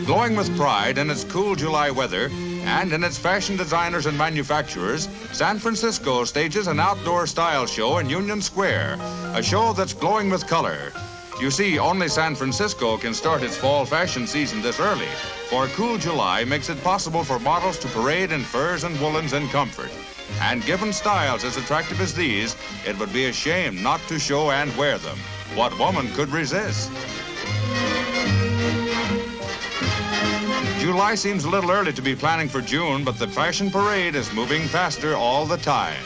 Glowing with pride in its cool July weather and in its fashion designers and manufacturers, San Francisco stages an outdoor style show in Union Square, a show that's glowing with color. You see, only San Francisco can start its fall fashion season this early, for cool July makes it possible for models to parade in furs and woolens in comfort. And given styles as attractive as these, it would be a shame not to show and wear them. What woman could resist? July seems a little early to be planning for June, but the fashion parade is moving faster all the time.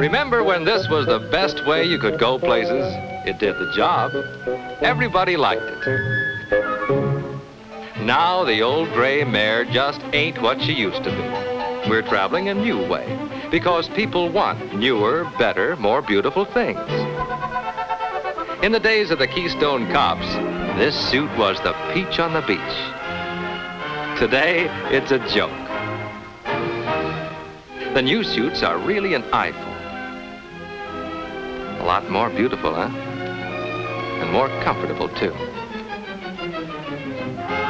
Remember when this was the best way you could go places? It did the job. Everybody liked it. Now the old gray mare just ain't what she used to be. We're traveling a new way. because people want newer, better, more beautiful things. In the days of the Keystone Cops, this suit was the peach on the beach. Today, it's a joke. The new suits are really an eyeful. A lot more beautiful, huh? And more comfortable, too.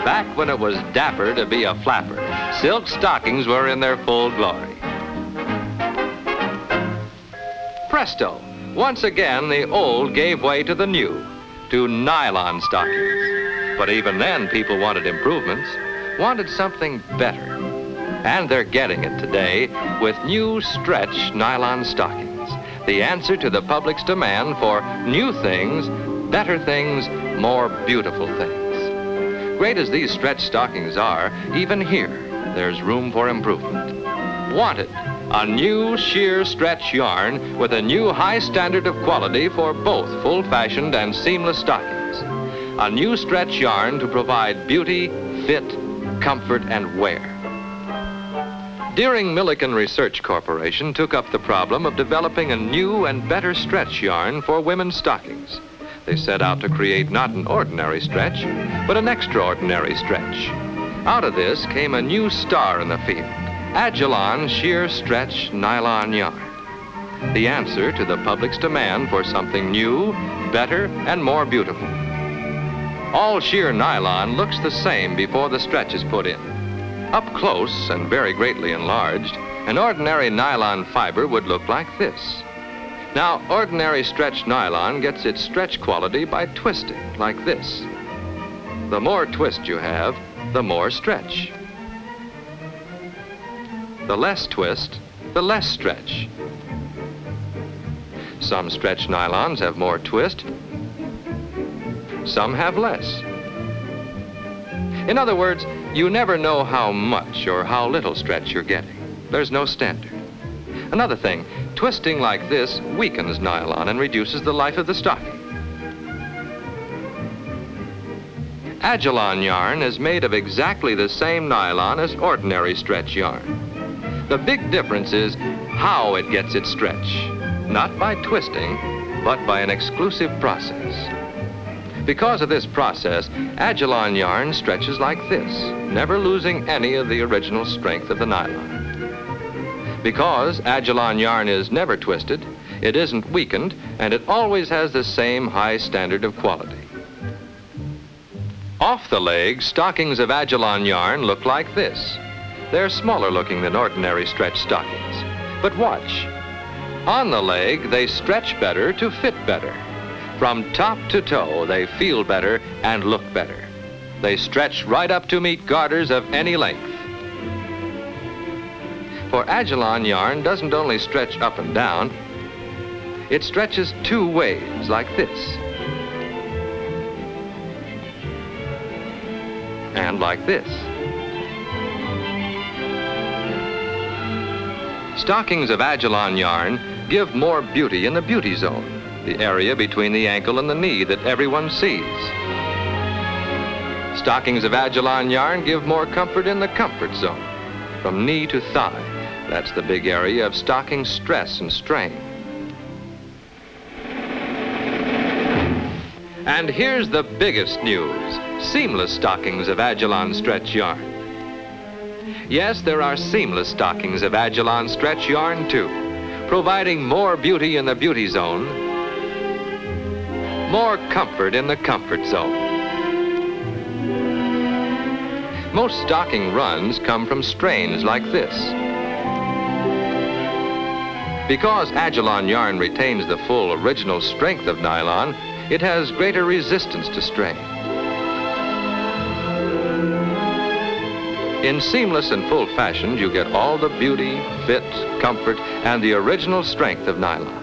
Back when it was dapper to be a flapper, silk stockings were in their full glory. Presto! Once again, the old gave way to the new, to nylon stockings. But even then, people wanted improvements, wanted something better. And they're getting it today with new stretch nylon stockings, the answer to the public's demand for new things, better things, more beautiful things. Great as these stretch stockings are, even here, there's room for improvement. Wanted, a new sheer stretch yarn with a new high standard of quality for both full-fashioned and seamless stockings. A new stretch yarn to provide beauty, fit, comfort, and wear. Deering Milliken Research Corporation took up the problem of developing a new and better stretch yarn for women's stockings. They set out to create not an ordinary stretch, but an extraordinary stretch. Out of this came a new star in the field, Agilon Sheer Stretch Nylon Yarn. The answer to the public's demand for something new, better, and more beautiful. All sheer nylon looks the same before the stretch is put in. Up close and very greatly enlarged, an ordinary nylon fiber would look like this. Now, ordinary stretch nylon gets its stretch quality by twisting, like this. The more twist you have, the more stretch. The less twist, the less stretch. Some stretch nylons have more twist, some have less. In other words, you never know how much or how little stretch you're getting. There's no standard. Another thing, twisting like this weakens nylon and reduces the life of the stocking. Agilon yarn is made of exactly the same nylon as ordinary stretch yarn. The big difference is how it gets its stretch, not by twisting, but by an exclusive process. Because of this process, Agilon yarn stretches like this, never losing any of the original strength of the nylon. Because Agilon yarn is never twisted, it isn't weakened, and it always has the same high standard of quality. Off the leg, stockings of Agilon yarn look like this. They're smaller looking than ordinary stretch stockings. But watch. On the leg, they stretch better to fit better. From top to toe, they feel better and look better. They stretch right up to meet garters of any length. For Agilon yarn doesn't only stretch up and down, it stretches two ways, like this. And like this. Stockings of Agilon yarn give more beauty in the beauty zone, the area between the ankle and the knee that everyone sees. Stockings of Agilon yarn give more comfort in the comfort zone, from knee to thigh. That's the big area of stocking stress and strain. And here's the biggest news, seamless stockings of Agilon stretch yarn. Yes, there are seamless stockings of Agilon stretch yarn too, providing more beauty in the beauty zone, more comfort in the comfort zone. Most stocking runs come from strains like this. Because Agilon yarn retains the full original strength of nylon, it has greater resistance to strain. In seamless and full-fashioned, you get all the beauty, fit, comfort, and the original strength of nylon,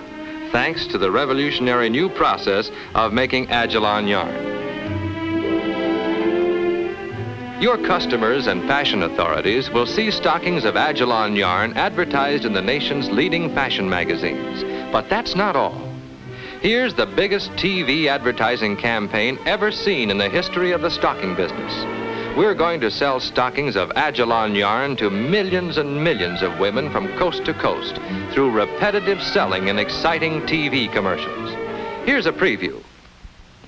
thanks to the revolutionary new process of making Agilon yarn. Your customers and fashion authorities will see stockings of Agilon yarn advertised in the nation's leading fashion magazines. But that's not all. Here's the biggest TV advertising campaign ever seen in the history of the stocking business. we're going to sell stockings of Agilon yarn to millions and millions of women from coast to coast through repetitive selling in exciting TV commercials. Here's a preview.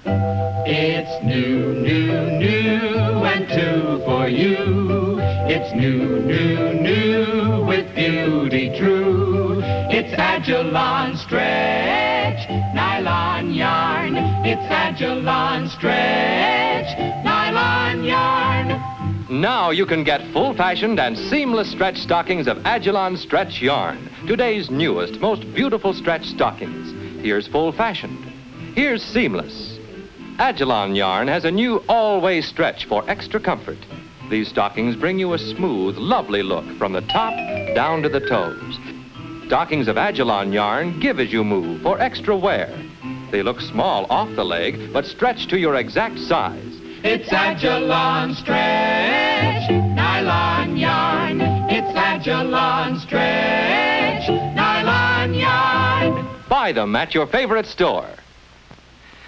It's new, new, new, and two for you. It's new, new, new, with beauty true. It's Agilon stretch, nylon yarn. It's Agilon stretch, nylon yarn. Now you can get full-fashioned and seamless stretch stockings of Agilon stretch yarn, today's newest, most beautiful stretch stockings. Here's full-fashioned. Here's seamless. Agilon yarn has a new all-way stretch for extra comfort. These stockings bring you a smooth, lovely look from the top down to the toes. Stockings of Agilon yarn give as you move for extra wear. They look small off the leg, but stretch to your exact size. It's Agilon stretch, nylon yarn. It's Agilon stretch, nylon yarn. Buy them at your favorite store.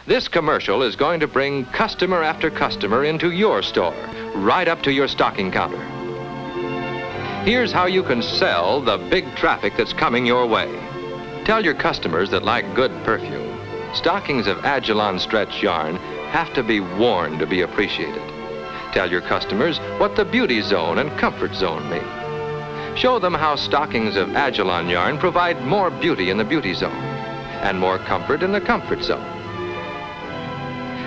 This commercial is going to bring customer after customer into your store, right up to your stocking counter. Here's how you can sell the big traffic that's coming your way. Tell your customers that like good perfume, stockings of Agilon stretch yarn have to be worn to be appreciated. Tell your customers what the beauty zone and comfort zone mean. Show them how stockings of Agilon yarn provide more beauty in the beauty zone and more comfort in the comfort zone.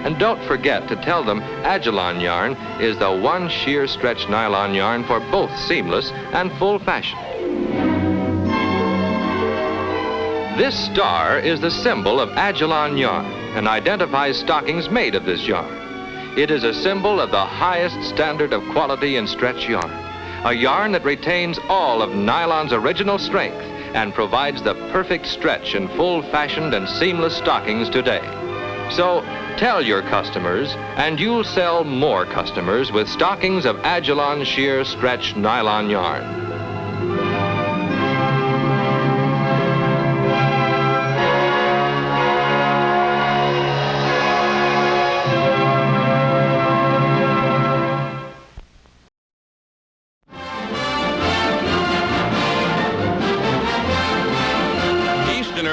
And don't forget to tell them Agilon yarn is the one sheer stretch nylon yarn for both seamless and full fashion. This star is the symbol of Agilon yarn and identifies stockings made of this yarn. It is a symbol of the highest standard of quality in stretch yarn, a yarn that retains all of nylon's original strength and provides the perfect stretch in full-fashioned and seamless stockings today. So, tell your customers, and you'll sell more customers with stockings of Agilon sheer stretch nylon yarn.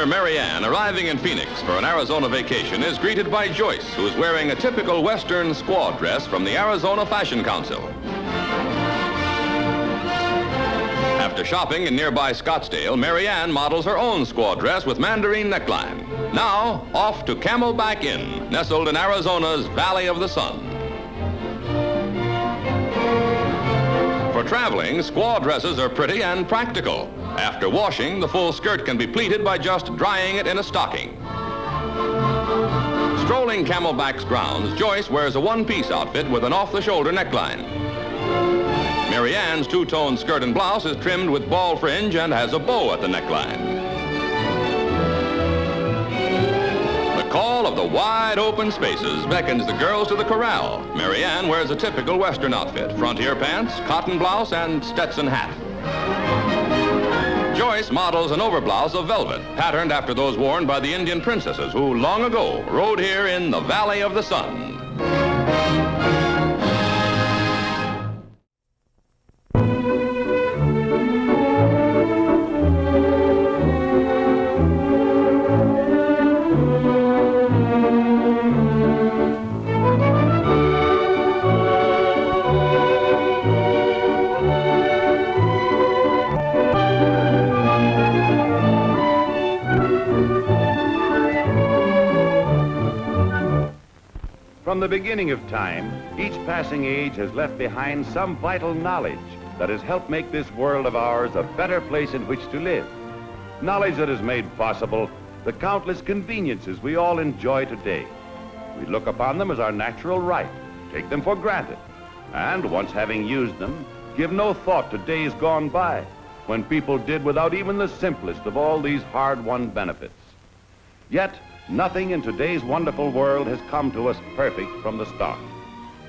Mary Ann, arriving in Phoenix for an Arizona vacation, is greeted by Joyce, who is wearing a typical Western squaw dress from the Arizona Fashion Council. After shopping in nearby Scottsdale, Mary Ann models her own squaw dress with mandarin neckline. Now, off to Camelback Inn, nestled in Arizona's Valley of the Sun. For traveling, squaw dresses are pretty and practical. After washing, the full skirt can be pleated by just drying it in a stocking. Strolling Camelback's grounds, Joyce wears a one-piece outfit with an off-the-shoulder neckline. Mary Ann's two-tone skirt and blouse is trimmed with ball fringe and has a bow at the neckline. The call of the wide open spaces beckons the girls to the corral. Mary Ann wears a typical Western outfit, frontier pants, cotton blouse, and Stetson hat. Joyce models an overblouse of velvet, patterned after those worn by the Indian princesses who long ago rode here in the Valley of the Sun. From the beginning of time, each passing age has left behind some vital knowledge that has helped make this world of ours a better place in which to live. Knowledge that has made possible the countless conveniences we all enjoy today. We look upon them as our natural right, take them for granted, and once having used them, give no thought to days gone by when people did without even the simplest of all these hard-won benefits. Yet, nothing in today's wonderful world has come to us perfect from the start.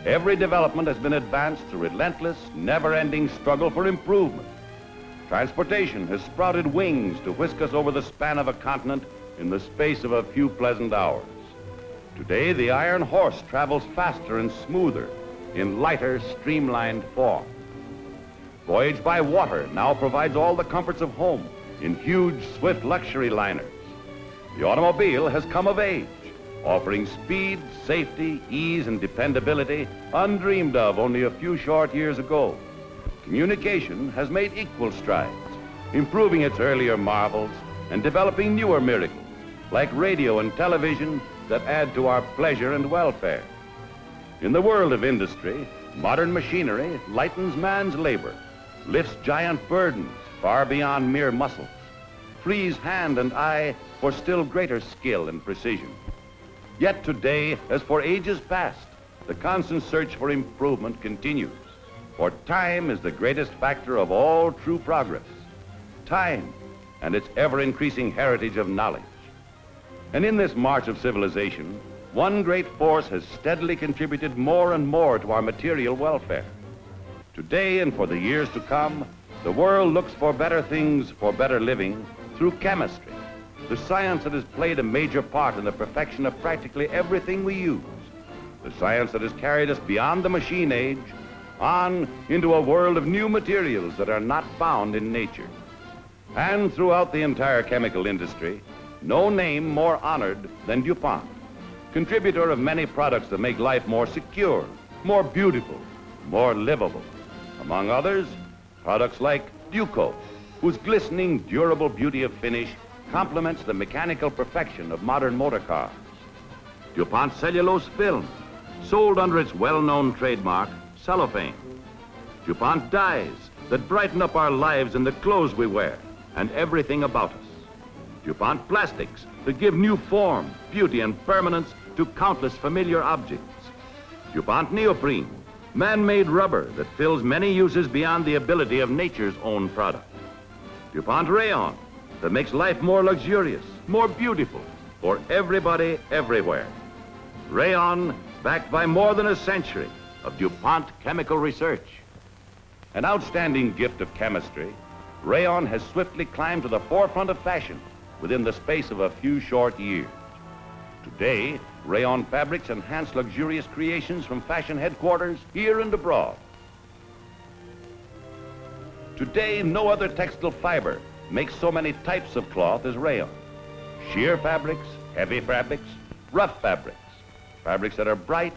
Every development has been advanced through relentless, never-ending struggle for improvement. Transportation has sprouted wings to whisk us over the span of a continent in the space of a few pleasant hours. Today, the iron horse travels faster and smoother, in lighter, streamlined form. Voyage by water now provides all the comforts of home in huge, swift luxury liners. The automobile has come of age, offering speed, safety, ease, and dependability undreamed of only a few short years ago. Communication has made equal strides, improving its earlier marvels and developing newer miracles, like radio and television that add to our pleasure and welfare. In the world of industry, modern machinery lightens man's labor, lifts giant burdens far beyond mere muscles, frees hand and eye for still greater skill and precision. Yet today, as for ages past, the constant search for improvement continues, for time is the greatest factor of all true progress. Time and its ever-increasing heritage of knowledge. And in this march of civilization, one great force has steadily contributed more and more to our material welfare. Today and for the years to come, the world looks for better things, for better living, through chemistry, the science that has played a major part in the perfection of practically everything we use, the science that has carried us beyond the machine age, on into a world of new materials that are not found in nature. And throughout the entire chemical industry, no name more honored than DuPont, contributor of many products that make life more secure, more beautiful, more livable. Among others, products like Duco, whose glistening, durable beauty of finish complements the mechanical perfection of modern motor cars. DuPont cellulose film, sold under its well-known trademark, cellophane. DuPont dyes that brighten up our lives and the clothes we wear and everything about us. DuPont plastics that give new form, beauty, and permanence to countless familiar objects. DuPont neoprene, man-made rubber that fills many uses beyond the ability of nature's own product. DuPont rayon that makes life more luxurious, more beautiful for everybody, everywhere. Rayon backed by more than a century of DuPont chemical research. An outstanding gift of chemistry, rayon has swiftly climbed to the forefront of fashion within the space of a few short years. Today, rayon fabrics enhance luxurious creations from fashion headquarters here and abroad. Today, no other textile fiber makes so many types of cloth as rayon. Sheer fabrics, heavy fabrics, rough fabrics, fabrics that are bright,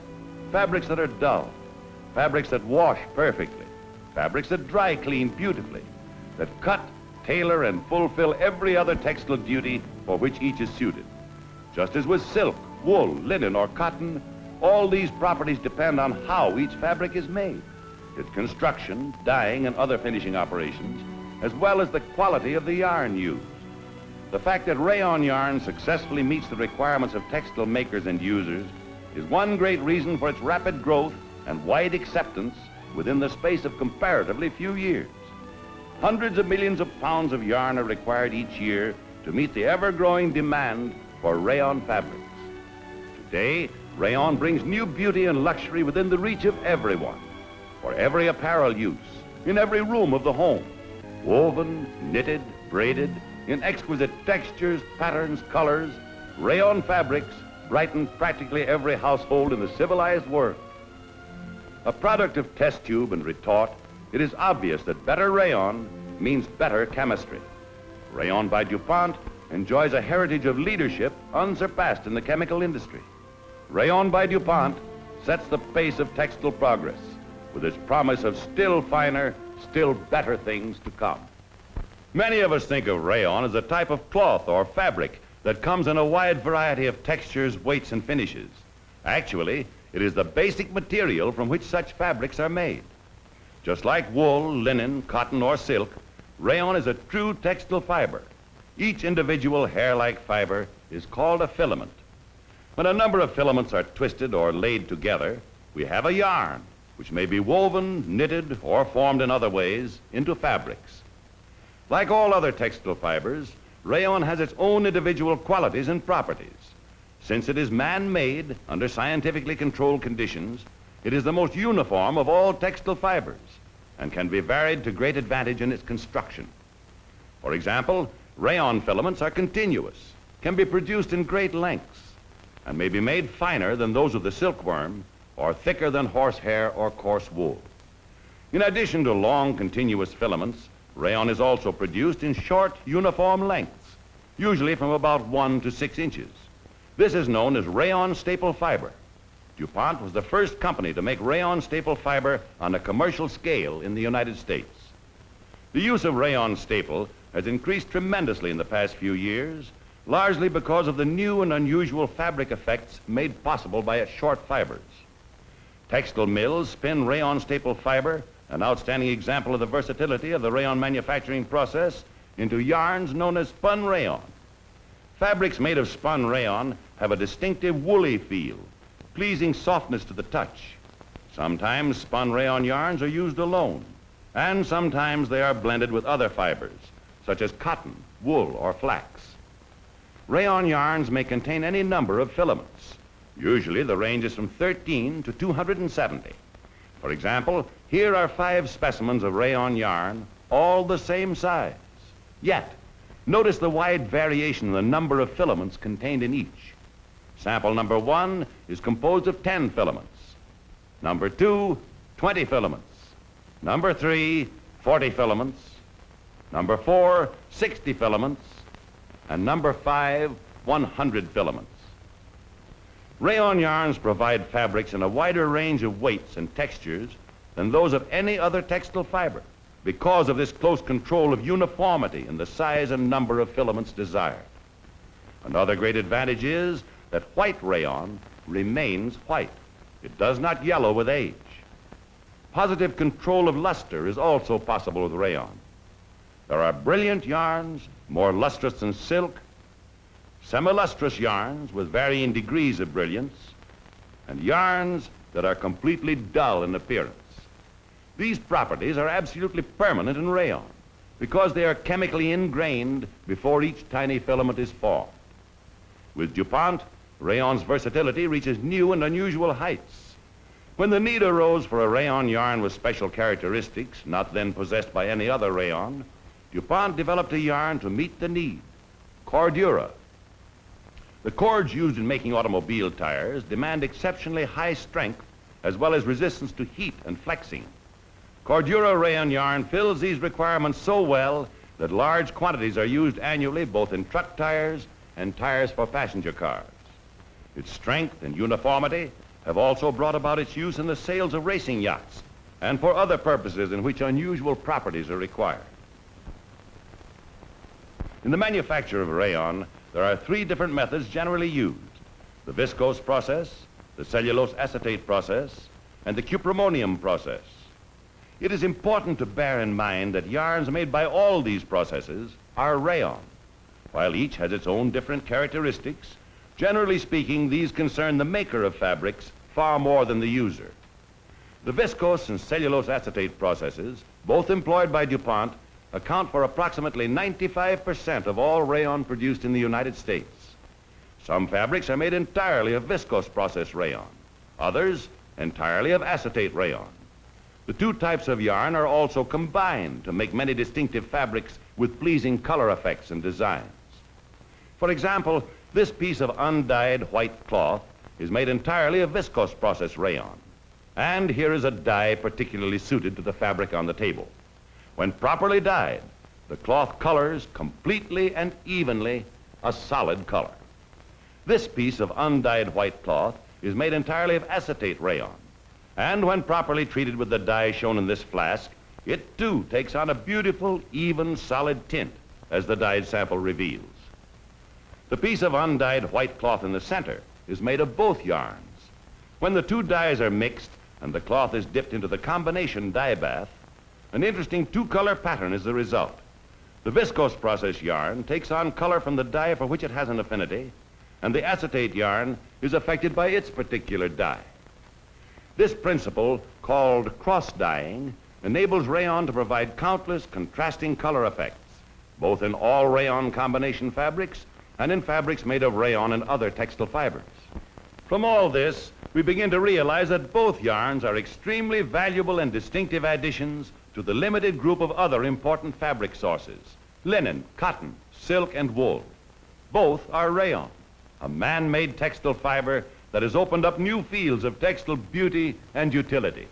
fabrics that are dull, fabrics that wash perfectly, fabrics that dry clean beautifully, that cut, tailor, and fulfill every other textile duty for which each is suited. Just as with silk, wool, linen, or cotton, all these properties depend on how each fabric is made, its construction, dyeing, and other finishing operations, as well as the quality of the yarn used. The fact that rayon yarn successfully meets the requirements of textile makers and users is one great reason for its rapid growth and wide acceptance within the space of comparatively few years. Hundreds of millions of pounds of yarn are required each year to meet the ever-growing demand for rayon fabrics. Today, rayon brings new beauty and luxury within the reach of everyone, for every apparel use, in every room of the home. Woven, knitted, braided, in exquisite textures, patterns, colors, rayon fabrics brighten practically every household in the civilized world. A product of test tube and retort, it is obvious that better rayon means better chemistry. Rayon by DuPont enjoys a heritage of leadership unsurpassed in the chemical industry. Rayon by DuPont sets the pace of textile progress with its promise of still finer, still better things to come. Many of us think of rayon as a type of cloth or fabric that comes in a wide variety of textures, weights, and finishes. Actually, it is the basic material from which such fabrics are made. Just like wool, linen, cotton, or silk, rayon is a true textile fiber. Each individual hair-like fiber is called a filament. When a number of filaments are twisted or laid together, we have a yarn, which may be woven, knitted, or formed in other ways into fabrics. Like all other textile fibers, rayon has its own individual qualities and properties. Since it is man-made under scientifically controlled conditions, it is the most uniform of all textile fibers and can be varied to great advantage in its construction. For example, rayon filaments are continuous, can be produced in great lengths, and may be made finer than those of the silkworm or thicker than horsehair or coarse wool. In addition to long, continuous filaments, rayon is also produced in short, uniform lengths, usually from about 1 to 6 inches. This is known as rayon staple fiber. DuPont was the first company to make rayon staple fiber on a commercial scale in the United States. The use of rayon staple has increased tremendously in the past few years, largely because of the new and unusual fabric effects made possible by its short fibers. Textile mills spin rayon staple fiber, an outstanding example of the versatility of the rayon manufacturing process, into yarns known as spun rayon. Fabrics made of spun rayon have a distinctive woolly feel, pleasing softness to the touch. Sometimes spun rayon yarns are used alone, and sometimes they are blended with other fibers, such as cotton, wool, or flax. Rayon yarns may contain any number of filaments. Usually the range is from 13 to 270. For example, here are 5 specimens of rayon yarn, all the same size. Yet, notice the wide variation in the number of filaments contained in each. Sample number 1 is composed of 10 filaments. Number 2, 20 filaments. Number 3, 40 filaments. Number 4, 60 filaments. And number 5, 100 filaments. Rayon yarns provide fabrics in a wider range of weights and textures than those of any other textile fiber because of this close control of uniformity in the size and number of filaments desired. Another great advantage is that white rayon remains white. It does not yellow with age. Positive control of luster is also possible with rayon. There are brilliant yarns, more lustrous than silk, semi-lustrous yarns with varying degrees of brilliance, and yarns that are completely dull in appearance. These properties are absolutely permanent in rayon because they are chemically ingrained before each tiny filament is formed. With DuPont, rayon's versatility reaches new and unusual heights. When the need arose for a rayon yarn with special characteristics, not then possessed by any other rayon, DuPont developed a yarn to meet the need, Cordura. The cords used in making automobile tires demand exceptionally high strength as well as resistance to heat and flexing. Cordura rayon yarn fills these requirements so well that large quantities are used annually both in truck tires and tires for passenger cars. Its strength and uniformity have also brought about its use in the sails of racing yachts and for other purposes in which unusual properties are required. In the manufacture of rayon, there are 3 different methods generally used: the viscose process, the cellulose acetate process, and the cupramonium process. It is important to bear in mind that yarns made by all these processes are rayon. While each has its own different characteristics, generally speaking, these concern the maker of fabrics far more than the user. The viscose and cellulose acetate processes, both employed by DuPont, account for approximately 95% of all rayon produced in the United States. Some fabrics are made entirely of viscose process rayon, others entirely of acetate rayon. The 2 types of yarn are also combined to make many distinctive fabrics with pleasing color effects and designs. For example, this piece of undyed white cloth is made entirely of viscose process rayon. And here is a dye particularly suited to the fabric on the table. When properly dyed, the cloth colors completely and evenly a solid color. This piece of undyed white cloth is made entirely of acetate rayon. And when properly treated with the dye shown in this flask, it too takes on a beautiful, even, solid tint, as the dyed sample reveals. The piece of undyed white cloth in the center is made of both yarns. When the 2 dyes are mixed and the cloth is dipped into the combination dye bath, an interesting 2-color pattern is the result. The viscose process yarn takes on color from the dye for which it has an affinity, and the acetate yarn is affected by its particular dye. This principle, called cross-dyeing, enables rayon to provide countless contrasting color effects, both in all rayon combination fabrics and in fabrics made of rayon and other textile fibers. From all this, we begin to realize that both yarns are extremely valuable and distinctive additions to the limited group of other important fabric sources: linen, cotton, silk, and wool. Both are rayon, a man-made textile fiber that has opened up new fields of textile beauty and utility.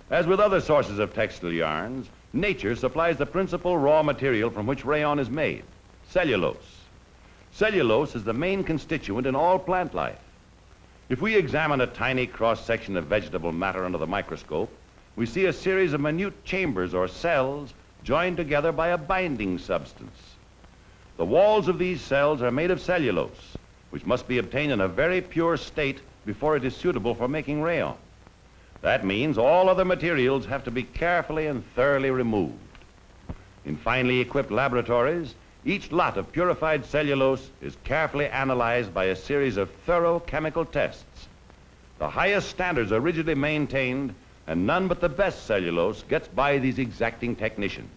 As with other sources of textile yarns, nature supplies the principal raw material from which rayon is made, cellulose. Cellulose is the main constituent in all plant life. If we examine a tiny cross-section of vegetable matter under the microscope, we see a series of minute chambers or cells joined together by a binding substance. The walls of these cells are made of cellulose, which must be obtained in a very pure state before it is suitable for making rayon. That means all other materials have to be carefully and thoroughly removed. In finely equipped laboratories, each lot of purified cellulose is carefully analyzed by a series of thorough chemical tests. The highest standards are rigidly maintained, and none but the best cellulose gets by these exacting technicians.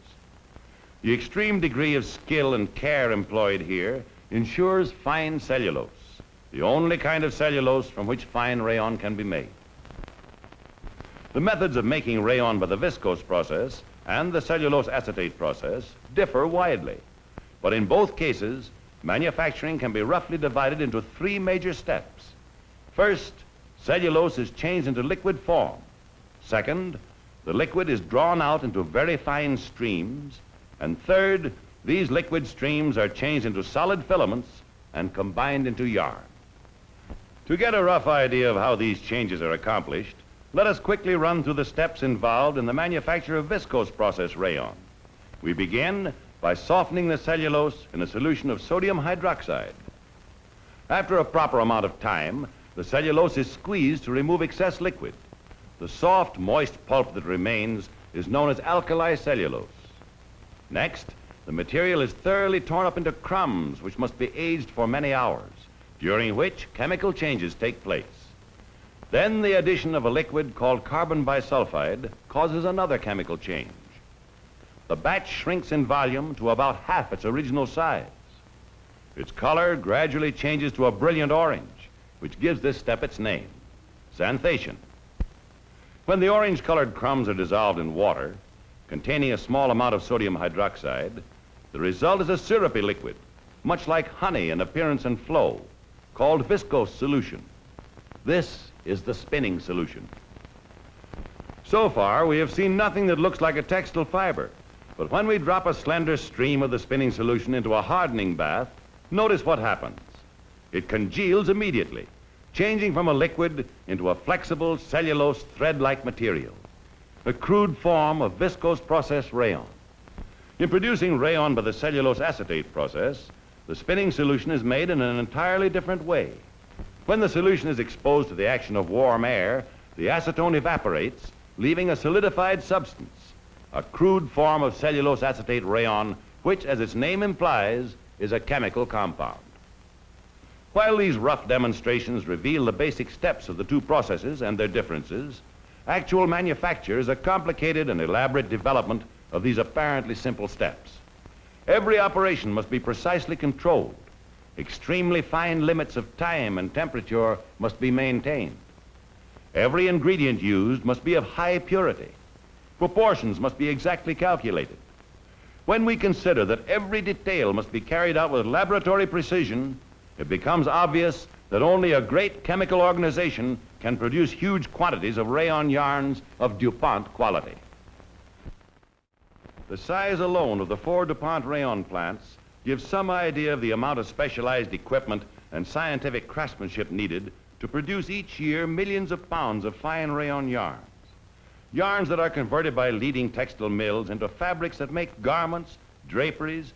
The extreme degree of skill and care employed here ensures fine cellulose, the only kind of cellulose from which fine rayon can be made. The methods of making rayon by the viscose process and the cellulose acetate process differ widely, but in both cases, manufacturing can be roughly divided into three major steps. First, cellulose is changed into liquid form. Second, the liquid is drawn out into very fine streams. And third, these liquid streams are changed into solid filaments and combined into yarn. To get a rough idea of how these changes are accomplished, let us quickly run through the steps involved in the manufacture of viscose process rayon. We begin by softening the cellulose in a solution of sodium hydroxide. After a proper amount of time, the cellulose is squeezed to remove excess liquid. The soft, moist pulp that remains is known as alkali cellulose. Next, the material is thoroughly torn up into crumbs, which must be aged for many hours, during which chemical changes take place. Then the addition of a liquid called carbon bisulfide causes another chemical change. The batch shrinks in volume to about half its original size. Its color gradually changes to a brilliant orange, which gives this step its name, xanthation. When the orange-colored crumbs are dissolved in water, containing a small amount of sodium hydroxide, the result is a syrupy liquid, much like honey in appearance and flow, called viscose solution. This is the spinning solution. So far, we have seen nothing that looks like a textile fiber, but when we drop a slender stream of the spinning solution into a hardening bath, notice what happens. It congeals immediately, changing from a liquid into a flexible cellulose thread-like material, a crude form of viscose process rayon. In producing rayon by the cellulose acetate process, the spinning solution is made in an entirely different way. When the solution is exposed to the action of warm air, the acetone evaporates, leaving a solidified substance, a crude form of cellulose acetate rayon, which, as its name implies, is a chemical compound. While these rough demonstrations reveal the basic steps of the two processes and their differences, actual manufacture is a complicated and elaborate development of these apparently simple steps. Every operation must be precisely controlled. Extremely fine limits of time and temperature must be maintained. Every ingredient used must be of high purity. Proportions must be exactly calculated. When we consider that every detail must be carried out with laboratory precision, it becomes obvious that only a great chemical organization can produce huge quantities of rayon yarns of DuPont quality. The size alone of the 4 DuPont rayon plants gives some idea of the amount of specialized equipment and scientific craftsmanship needed to produce each year millions of pounds of fine rayon yarns. Yarns that are converted by leading textile mills into fabrics that make garments, draperies,